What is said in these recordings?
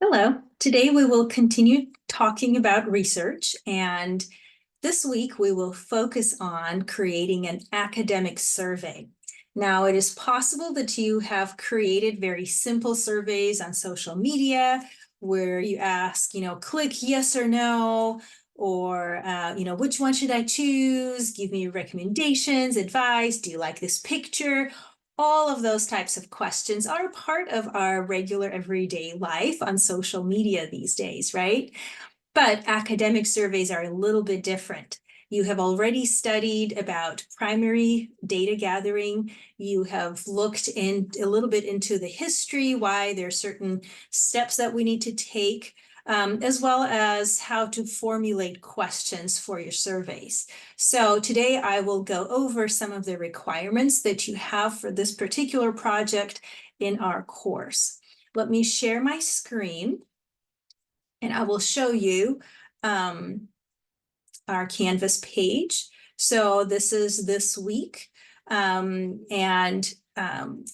Hello. Today we will continue talking about research, and this week we will focus on creating an academic survey. Now, it is possible that you have created very simple surveys on social media where you ask, click yes or no, or, which one should I choose? Give me recommendations, advice. Do you like this picture? All of those types of questions are part of our regular everyday life on social media these days, right? But academic surveys are a little bit different. You have already studied about primary data gathering. You have looked in a little bit into the history, why there are certain steps that we need to take, as well as how to formulate questions for your surveys. So today I will go over some of the requirements that you have for this particular project in our course. Let me share my screen and I will show you our Canvas page. So this is this week, and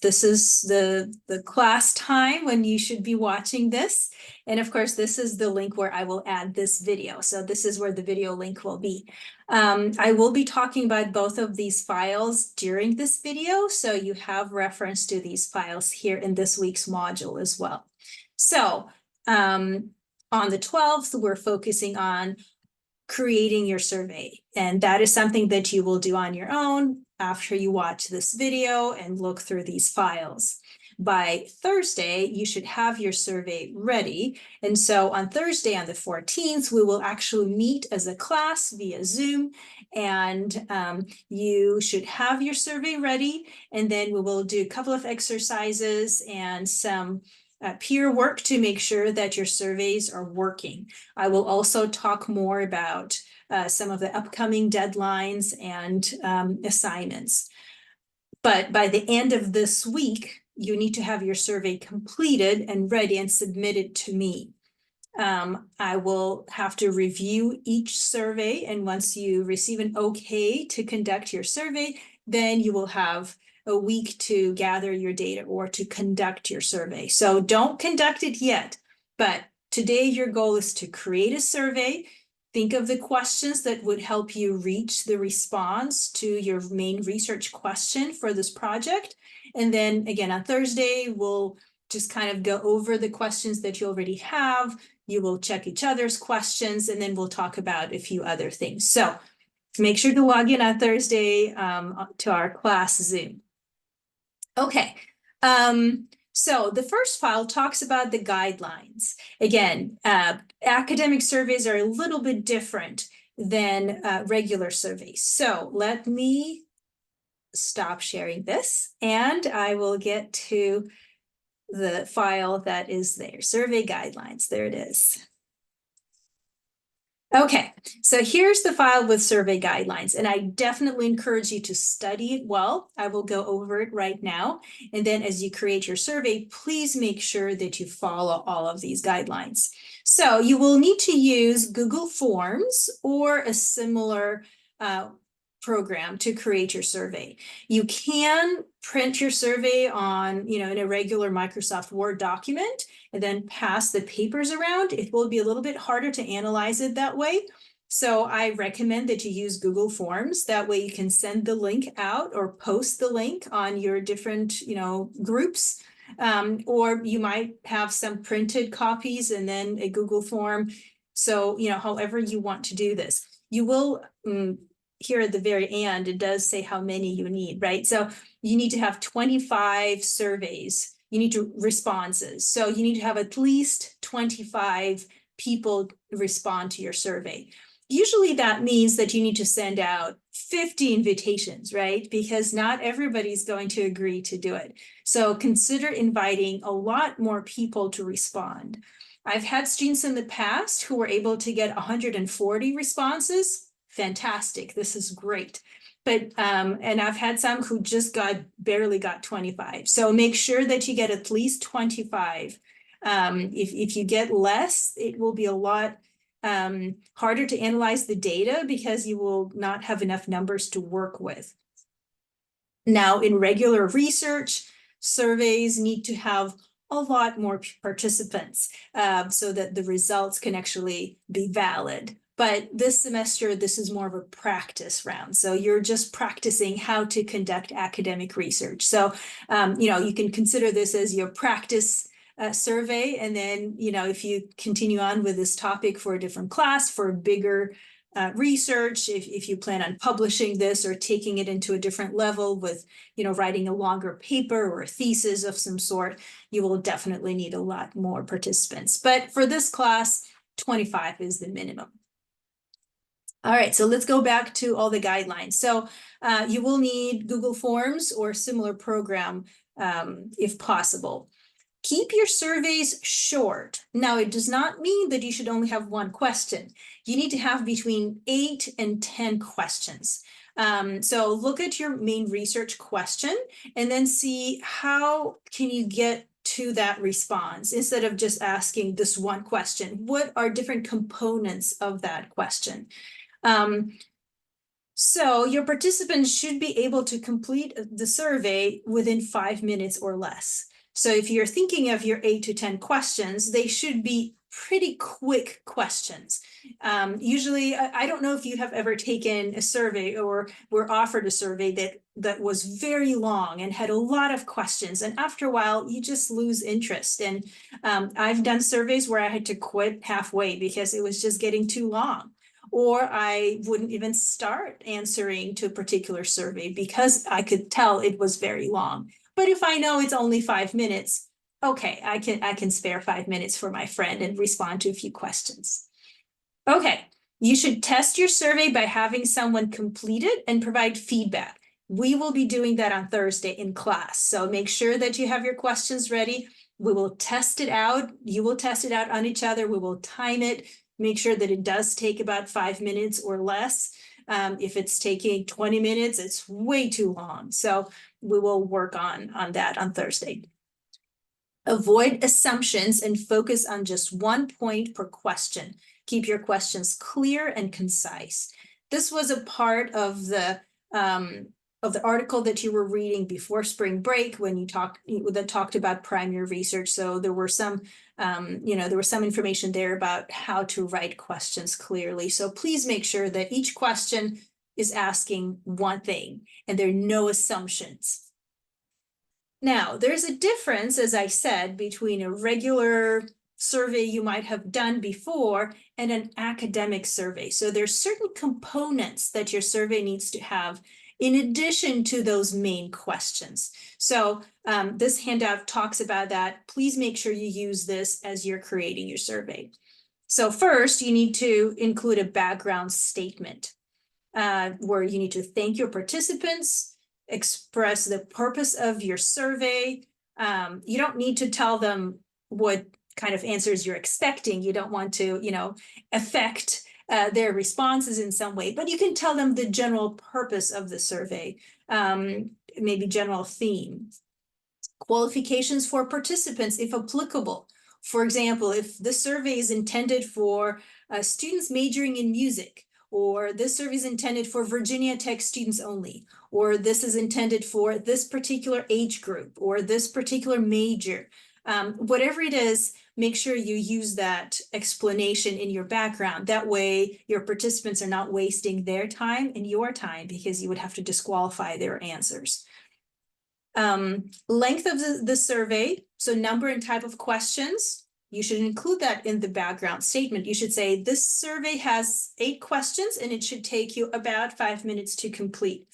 this is the class time when you should be watching this. And of course, this is the link where I will add this video. So this is where the video link will be. I will be talking about both of these files during this video, so you have reference to these files here in this week's module as well. So on the 12th, we're focusing on creating your survey. And that is something that you will do on your own after you watch this video and look through these files. By Thursday, you should have your survey ready. And so on Thursday, on the 14th, we will actually meet as a class via Zoom, and you should have your survey ready. And then we will do a couple of exercises and some peer work to make sure that your surveys are working. I will also talk more about some of the upcoming deadlines and assignments. But by the end of this week, you need to have your survey completed and ready and submitted to me. I will have to review each survey, and once you receive an okay to conduct your survey, then you will have a week to gather your data or to conduct your survey. So don't conduct it yet, but today your goal is to create a survey. Think of the questions that would help you reach the response to your main research question for this project. And then again, on Thursday, we'll just kind of go over the questions that you already have. You will check each other's questions, and then we'll talk about a few other things. So make sure to log in on Thursday to our class Zoom. Okay, so the first file talks about the guidelines. Again, academic surveys are a little bit different than regular surveys. So let me stop sharing this, and I will get to the file that is there, survey guidelines. There it is. Okay, so here's the file with survey guidelines, and I definitely encourage you to study it well. I will go over it right now. And then as you create your survey, please make sure that you follow all of these guidelines. So you will need to use Google Forms or a similar program to create your survey. You can print your survey on, in a regular Microsoft Word document and then pass the papers around. It will be a little bit harder to analyze it that way. So I recommend that you use Google Forms. That way you can send the link out or post the link on your different, groups. Or you might have some printed copies and then a Google form. So, however you want to do this. You will, here at the very end, it does say how many you need, right? So you need to have 25 surveys. You need to responses. So you need to have at least 25 people respond to your survey. Usually that means that you need to send out 50 invitations, right? Because not everybody's going to agree to do it. So consider inviting a lot more people to respond. I've had students in the past who were able to get 140 responses. Fantastic, this is great. But and I've had some who just barely got 25. So make sure that you get at least 25. If you get less, it will be a lot harder to analyze the data because you will not have enough numbers to work with. Now, in regular research, surveys need to have a lot more participants so that the results can actually be valid. But this semester, this is more of a practice round. So you're just practicing how to conduct academic research. So, you can consider this as your practice survey. And then, if you continue on with this topic for a different class, for a bigger research, if you plan on publishing this or taking it into a different level with, writing a longer paper or a thesis of some sort, you will definitely need a lot more participants. But for this class, 25 is the minimum. All right, so let's go back to all the guidelines. So you will need Google Forms or similar program if possible. Keep your surveys short. Now, it does not mean that you should only have one question. You need to have between 8 and 10 questions. So look at your main research question and then see how can you get to that response instead of just asking this one question. What are different components of that question? So your participants should be able to complete the survey within 5 minutes or less. So if you're thinking of your 8 to 10 questions, they should be pretty quick questions. Usually, I don't know if you have ever taken a survey or were offered a survey that was very long and had a lot of questions. And after a while, you just lose interest. And I've done surveys where I had to quit halfway because it was just getting too long. Or I wouldn't even start answering to a particular survey because I could tell it was very long. But if I know it's only 5 minutes, okay, I can spare 5 minutes for my friend and respond to a few questions. Okay, you should test your survey by having someone complete it and provide feedback. We will be doing that on Thursday in class. So make sure that you have your questions ready. We will test it out. You will test it out on each other. We will time it. Make sure that it does take about 5 minutes or less. If it's taking 20 minutes, it's way too long. So we will work on that on Thursday. Avoid assumptions and focus on just one point per question. Keep your questions clear and concise. This was a part of the article that you were reading before spring break when you talked about primary research. So there were some, there was some information there about how to write questions clearly. So please make sure that each question is asking one thing and there are no assumptions. Now, there's a difference, as I said, between a regular survey you might have done before and an academic survey. So there's certain components that your survey needs to have in addition to those main questions. So this handout talks about that. Please make sure you use this as you're creating your survey. So first, you need to include a background statement where you need to thank your participants, express the purpose of your survey. You don't need to tell them what kind of answers you're expecting. You don't want to, affect their responses in some way, but you can tell them the general purpose of the survey, maybe general theme. Qualifications for participants, if applicable. For example, if the survey is intended for students majoring in music, or this survey is intended for Virginia Tech students only, or this is intended for this particular age group, or this particular major. Whatever it is, make sure you use that explanation in your background. That way, your participants are not wasting their time and your time because you would have to disqualify their answers. Length of the survey, so number and type of questions. You should include that in the background statement. You should say this survey has 8 questions and it should take you about 5 minutes to complete.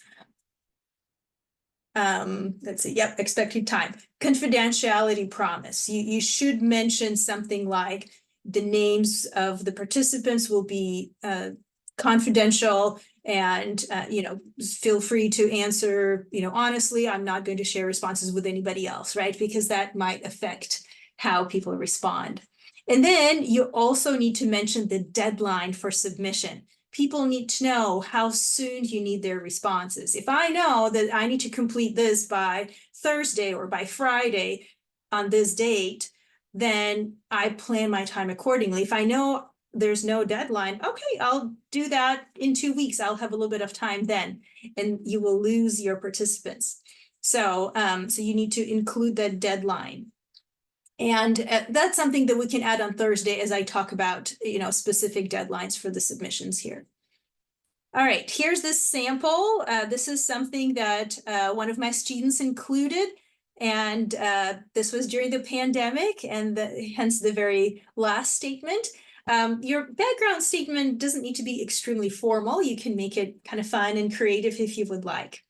Let's see, yep, expected time. Confidentiality promise. You should mention something like the names of the participants will be confidential and, feel free to answer, honestly, I'm not going to share responses with anybody else, right? Because that might affect how people respond. And then you also need to mention the deadline for submission. People need to know how soon you need their responses. If I know that I need to complete this by Thursday or by Friday on this date, then I plan my time accordingly. If I know there's no deadline, okay, I'll do that in 2 weeks. I'll have a little bit of time then, and you will lose your participants. So, so you need to include that deadline. And that's something that we can add on Thursday as I talk about, specific deadlines for the submissions here. All right, here's this sample. This is something that one of my students included, and this was during the pandemic, and hence the very last statement. Your background statement doesn't need to be extremely formal. You can make it kind of fun and creative if you would like.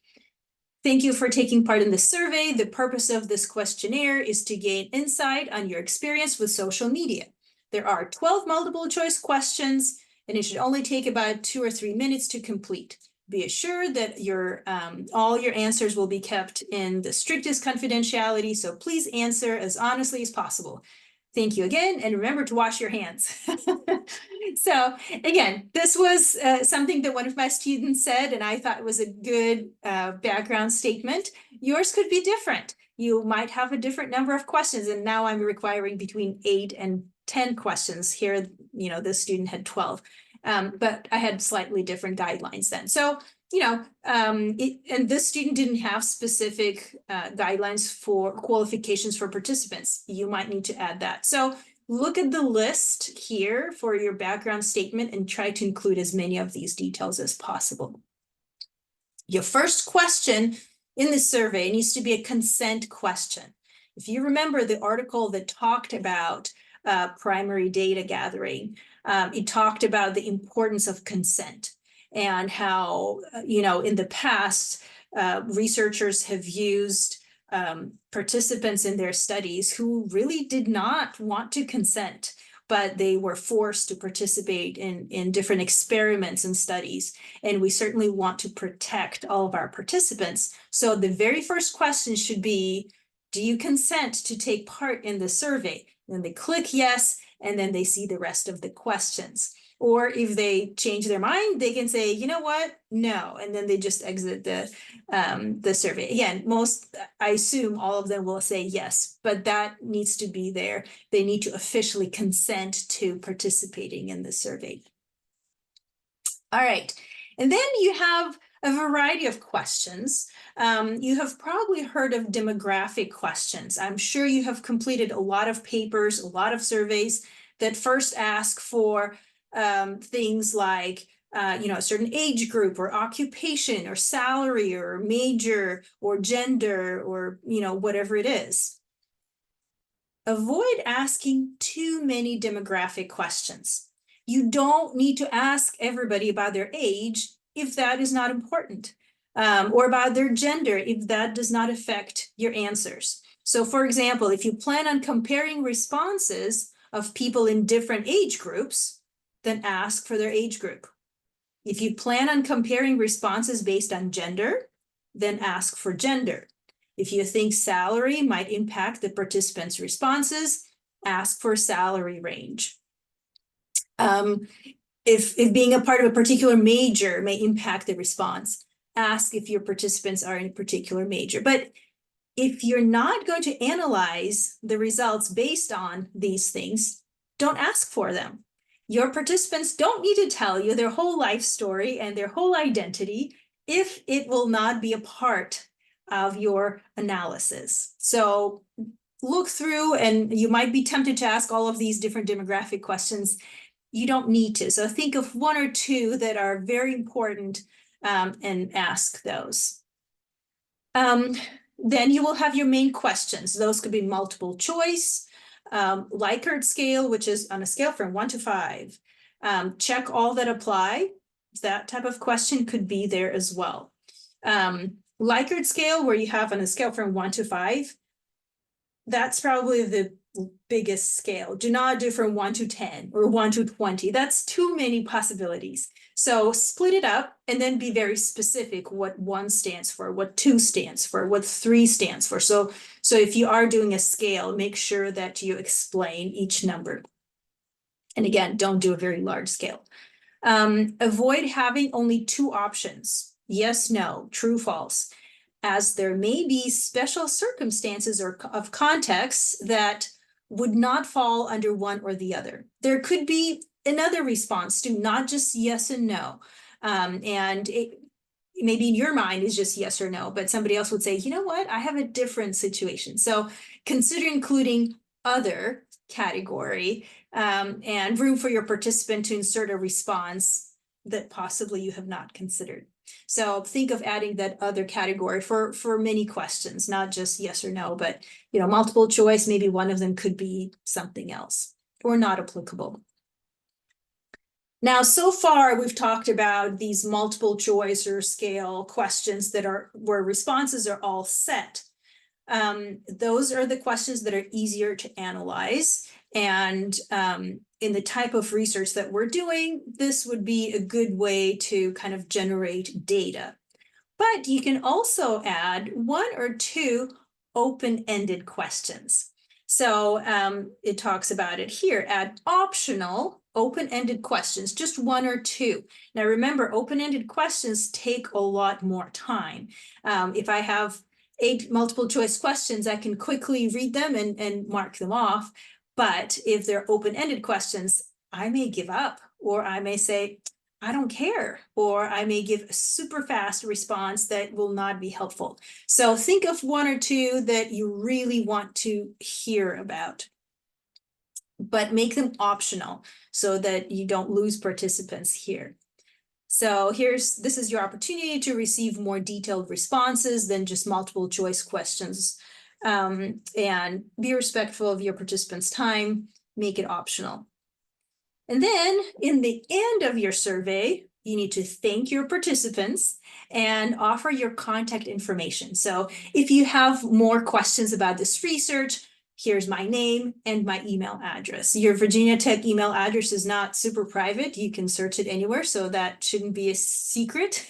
Thank you for taking part in this survey. The purpose of this questionnaire is to gain insight on your experience with social media. There are 12 multiple choice questions, and it should only take about 2 or 3 minutes to complete. Be assured that all your answers will be kept in the strictest confidentiality, so please answer as honestly as possible. Thank you again, and remember to wash your hands. So again, this was something that one of my students said, and I thought it was a good background statement. Yours could be different. You might have a different number of questions, and now I'm requiring between 8 and 10 questions. Here, this student had 12, but I had slightly different guidelines then. So, and this student didn't have specific guidelines for qualifications for participants. You might need to add that. So look at the list here for your background statement and try to include as many of these details as possible. Your first question in the survey needs to be a consent question. If you remember the article that talked about primary data gathering, it talked about the importance of consent and how, in the past, researchers have used participants in their studies who really did not want to consent, but they were forced to participate in different experiments and studies. And we certainly want to protect all of our participants. So the very first question should be, do you consent to take part in the survey? Then they click yes, and then they see the rest of the questions. Or if they change their mind, they can say, you know what, no, and then they just exit the survey. Again, I assume all of them will say yes, but that needs to be there. They need to officially consent to participating in the survey. All right, and then you have a variety of questions. You have probably heard of demographic questions. I'm sure you have completed a lot of papers, a lot of surveys that first ask for things like, a certain age group or occupation or salary or major or gender or, whatever it is. Avoid asking too many demographic questions. You don't need to ask everybody about their age if that is not important, or about their gender if that does not affect your answers. So for example, if you plan on comparing responses of people in different age groups, then ask for their age group. If you plan on comparing responses based on gender, then ask for gender. If you think salary might impact the participants' responses, ask for salary range. If being a part of a particular major may impact the response, ask if your participants are in a particular major. But if you're not going to analyze the results based on these things, don't ask for them. Your participants don't need to tell you their whole life story and their whole identity if it will not be a part of your analysis. So look through, and you might be tempted to ask all of these different demographic questions. You don't need to. So think of 1 or 2 that are very important and ask those. Then you will have your main questions. Those could be multiple choice, Likert scale, which is on a scale from 1 to 5. Check all that apply. That type of question could be there as well. Likert scale, where you have on a scale from 1 to 5, that's probably the biggest scale. Do not do from 1 to 10 or 1 to 20. That's too many possibilities. So split it up and then be very specific what 1 stands for, what 2 stands for, what 3 stands for. So if you are doing a scale, make sure that you explain each number. And again, don't do a very large scale. Avoid having only 2 options, yes, no, true, false, as there may be special circumstances or of contexts that would not fall under one or the other. There could be another response to not just yes and no. And it maybe in your mind is just yes or no, but somebody else would say, you know what, I have a different situation. So consider including other category, and room for your participant to insert a response that possibly you have not considered. So think of adding that other category for many questions, not just yes or no, but multiple choice, maybe one of them could be something else or not applicable. Now, so far, we've talked about these multiple choice or scale questions that are where responses are all set. Those are the questions that are easier to analyze. And in the type of research that we're doing, this would be a good way to kind of generate data. But you can also add one or two open-ended questions. So it talks about it here, add optional open-ended questions, just one or two. Now remember, open-ended questions take a lot more time. If I have 8 multiple choice questions, I can quickly read them and mark them off. But if they're open-ended questions, I may give up, or I may say, I don't care, or I may give a super fast response that will not be helpful. So think of one or two that you really want to hear about, but make them optional so that you don't lose participants here. So this is your opportunity to receive more detailed responses than just multiple choice questions, and be respectful of your participants' time, make it optional. And then in the end of your survey, you need to thank your participants and offer your contact information. So if you have more questions about this research, here's my name and my email address. Your Virginia Tech email address is not super private. You can search it anywhere, so that shouldn't be a secret.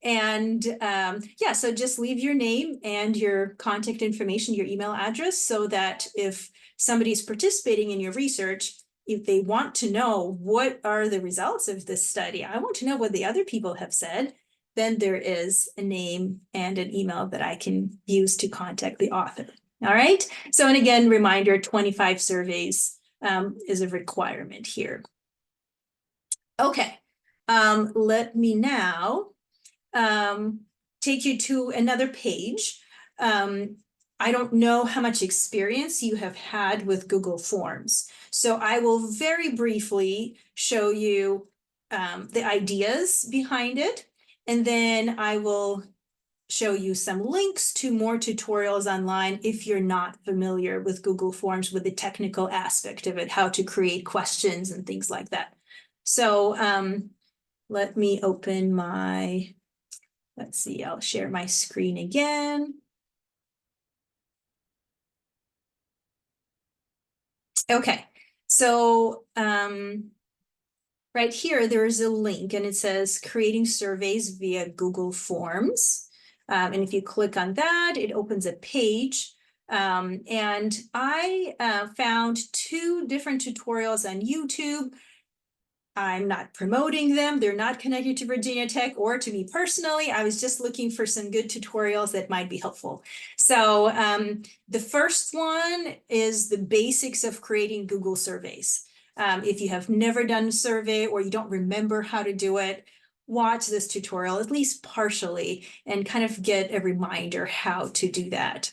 Yeah, so just leave your name and your contact information, your email address, so that if somebody's participating in your research, if they want to know what are the results of this study, I want to know what the other people have said, then there is a name and an email that I can use to contact the author. All right. So, and again, reminder, 25 surveys is a requirement here. Okay. Let me now take you to another page. I don't know how much experience you have had with Google Forms. So I will very briefly show you the ideas behind it, and then I will show you some links to more tutorials online if you're not familiar with Google Forms, with the technical aspect of it, how to create questions and things like that. So let me open my, let's see, I'll share my screen again. Okay, so right here, there is a link and it says creating surveys via Google Forms. And if you click on that, it opens a page. And I found 2 different tutorials on YouTube. I'm not promoting them. They're not connected to Virginia Tech or to me personally. I was just looking for some good tutorials that might be helpful. So the first one is the basics of creating Google surveys. If you have never done a survey or you don't remember how to do it, watch this tutorial, at least partially, and kind of get a reminder how to do that.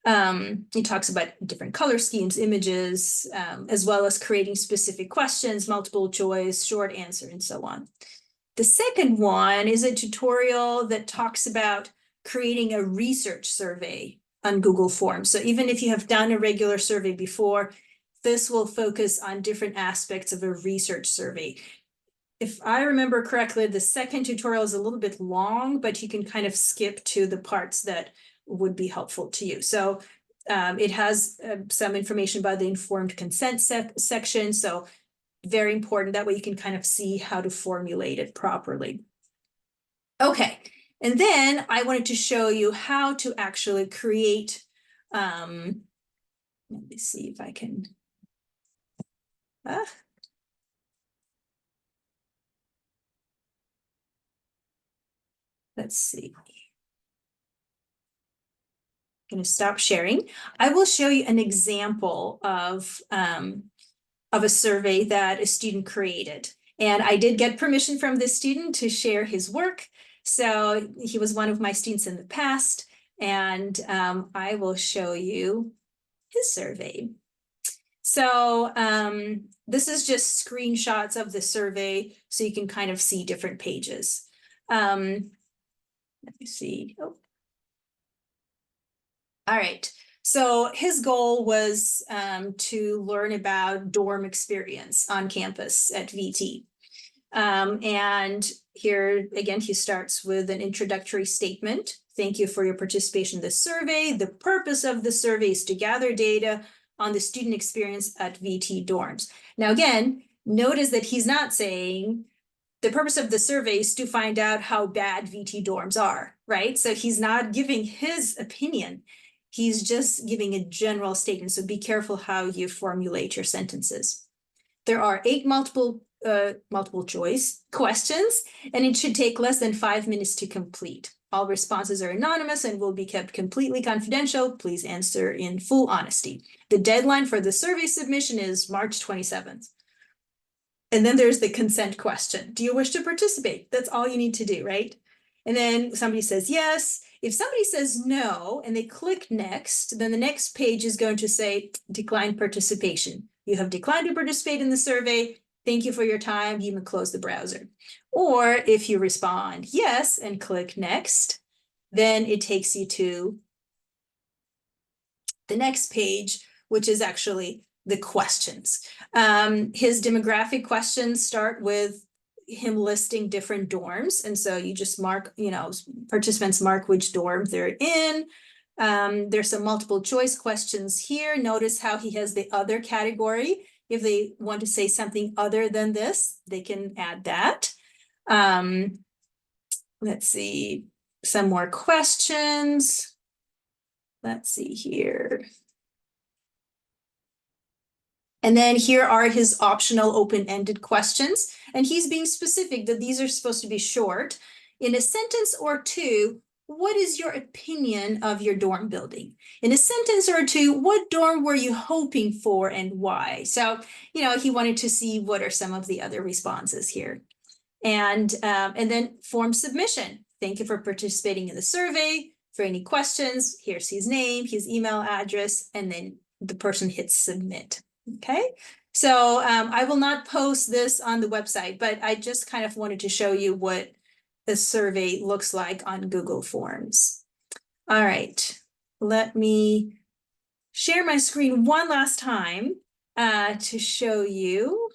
It talks about different color schemes, images, as well as creating specific questions, multiple choice, short answer, and so on. The second one is a tutorial that talks about creating a research survey on Google Forms. So even if you have done a regular survey before, this will focus on different aspects of a research survey. If I remember correctly, the second tutorial is a little bit long, but you can kind of skip to the parts that would be helpful to you. So it has some information about the informed consent section. So very important. That way you can kind of see how to formulate it properly. Okay. And then I wanted to show you how to actually create, let me see if I can, let's see. Going to stop sharing. I will show you an example of a survey that a student created. And I did get permission from this student to share his work. So he was one of my students in the past. And I will show you his survey. So this is just screenshots of the survey, so you can kind of see different pages. Let me see. Oh. All right. So his goal was to learn about dorm experience on campus at VT. And here again, he starts with an introductory statement. Thank you for your participation in this survey. The purpose of the survey is to gather data on the student experience at VT dorms. Now, again, notice that he's not saying the purpose of the survey is to find out how bad VT dorms are, right? So he's not giving his opinion. He's just giving a general statement. So be careful how you formulate your sentences. There are 8 multiple choice questions, and it should take less than 5 minutes to complete. All responses are anonymous and will be kept completely confidential. Please answer in full honesty. The deadline for the survey submission is March 27th. And then there's the consent question. Do you wish to participate? That's all you need to do, right? And then somebody says yes. If somebody says no and they click next, then the next page is going to say decline participation. You have declined to participate in the survey. Thank you for your time. You may close the browser. Or if you respond yes and click next, then it takes you to the next page, which is actually the questions. His demographic questions start with him listing different dorms. And so you just mark, participants mark which dorm they're in. There's some multiple choice questions here. Notice how he has the other category. If they want to say something other than this, they can add that. Let's see, some more questions. Let's see here. And then here are his optional open-ended questions. And he's being specific that these are supposed to be short. In a sentence or two, what is your opinion of your dorm building? In a sentence or two, what dorm were you hoping for and why? So, he wanted to see what are some of the other responses here. And then form submission. Thank you for participating in the survey. For any questions, here's his name, his email address, and then the person hits submit. Okay, so I will not post this on the website, but I just kind of wanted to show you what the survey looks like on Google Forms. All right, let me share my screen one last time to show you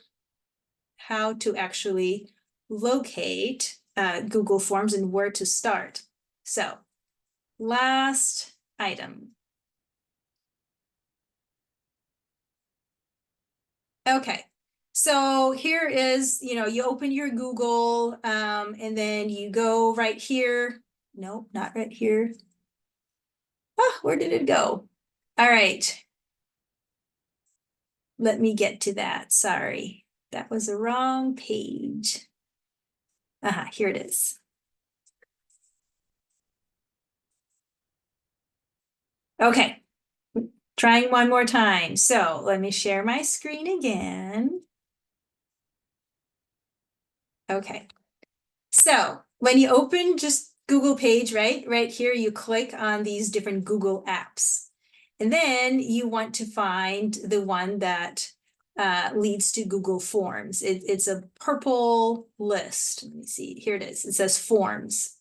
how to actually locate Google Forms and where to start. So, last item. Okay, so here is, you open your Google and then you go right here. Nope, not right here. Ah, where did it go? All right. Let me get to that. Sorry, that was the wrong page. Here it is. Okay, trying one more time. So let me share my screen again. Okay, so when you open just Google page, right here, you click on these different Google apps. And then you want to find the one that leads to Google Forms. It's a purple list. Let me see, here it is. It says Forms.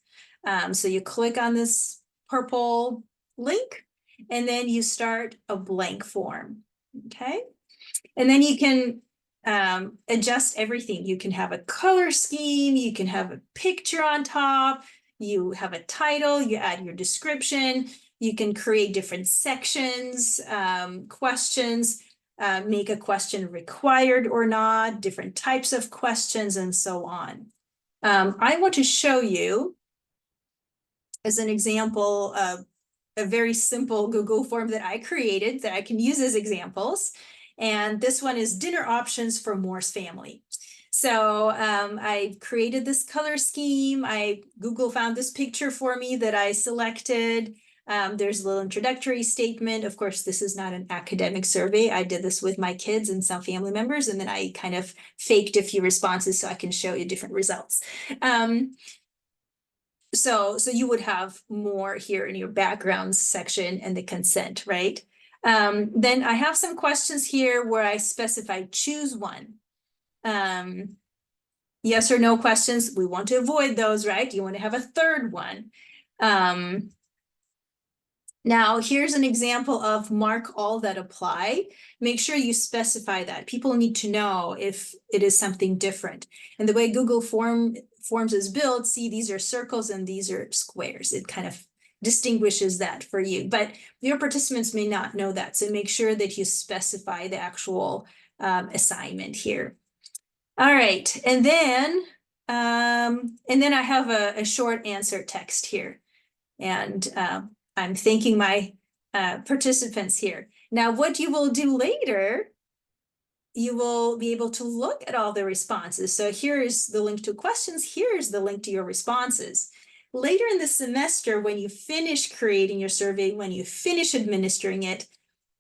So you click on this purple link, and then you start a blank form, okay? And then you can adjust everything. You can have a color scheme, you can have a picture on top, you have a title, you add your description, you can create different sections, questions, make a question required or not, different types of questions, and so on. I want to show you, as an example, a very simple Google form that I created that I can use as examples. And this one is dinner options for Morse family. So I created this color scheme. Google found this picture for me that I selected. There's a little introductory statement. Of course, this is not an academic survey. I did this with my kids and some family members, and then I kind of faked a few responses so I can show you different results. So you would have more here in your backgrounds section and the consent, right? Then I have some questions here where I specify choose one. Yes or no questions, we want to avoid those, right? You want to have a third one. Now, here's an example of mark all that apply. Make sure you specify that. People need to know if it is something different. And the way Google Forms is built, see, these are circles and these are squares. It kind of distinguishes that for you. But your participants may not know that. So make sure that you specify the actual assignment here. All right, and then I have a short answer text here. And I'm thanking my participants here. Now, what you will do later, you will be able to look at all the responses. So here's the link to questions. Here's the link to your responses. Later in the semester, when you finish creating your survey, when you finish administering it,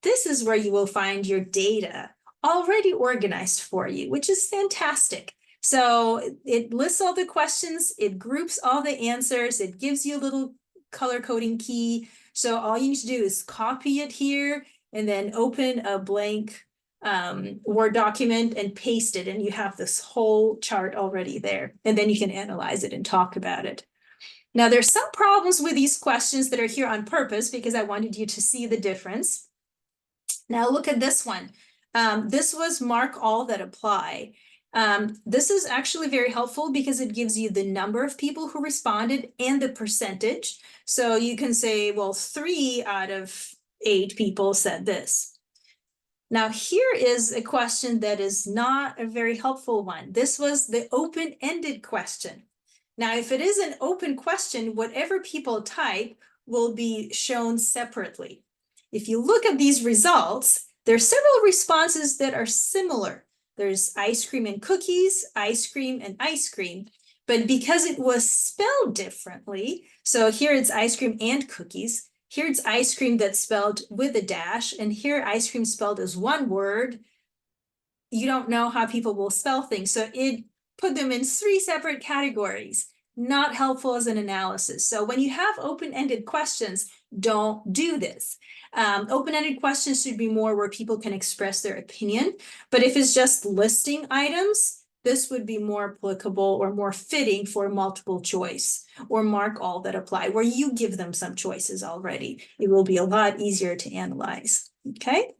this is where you will find your data already organized for you, which is fantastic. So it lists all the questions, it groups all the answers, it gives you a little color coding key. So all you need to do is copy it here and then open a blank Word document and paste it, and you have this whole chart already there. And then you can analyze it and talk about it. Now, there's some problems with these questions that are here on purpose because I wanted you to see the difference. Now look at this one. This was mark all that apply. This is actually very helpful because it gives you the number of people who responded and the percentage. So you can say, well, 3 out of 8 people said this. Now here is a question that is not a very helpful one. This was the open-ended question. Now, if it is an open question, whatever people type will be shown separately. If you look at these results, there are several responses that are similar. There's ice cream and cookies, ice cream and ice cream, but because it was spelled differently, so here it's ice cream and cookies, here it's ice cream that's spelled with a dash, and here ice cream spelled as one word, you don't know how people will spell things. So it put them in 3 separate categories. Not helpful as an analysis. So when you have open-ended questions, don't do this. Open-ended questions should be more where people can express their opinion. But if it's just listing items, this would be more applicable or more fitting for multiple choice or mark all that apply, where you give them some choices already. It will be a lot easier to analyze, okay?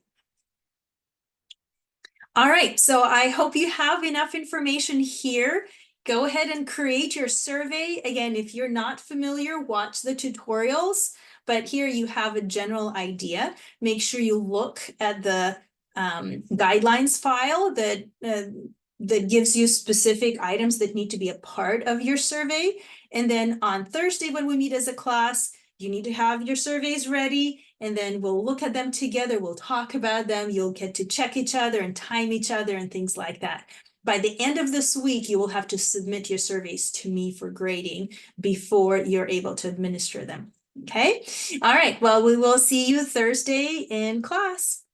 All right, so I hope you have enough information here. Go ahead and create your survey. Again, if you're not familiar, watch the tutorials, but here you have a general idea. Make sure you look at the guidelines file that gives you specific items that need to be a part of your survey. And then on Thursday, when we meet as a class, you need to have your surveys ready, and then we'll look at them together. We'll talk about them. You'll get to check each other and time each other and things like that. By the end of this week, you will have to submit your surveys to me for grading before you're able to administer them. Okay? All right. Well, we will see you Thursday in class.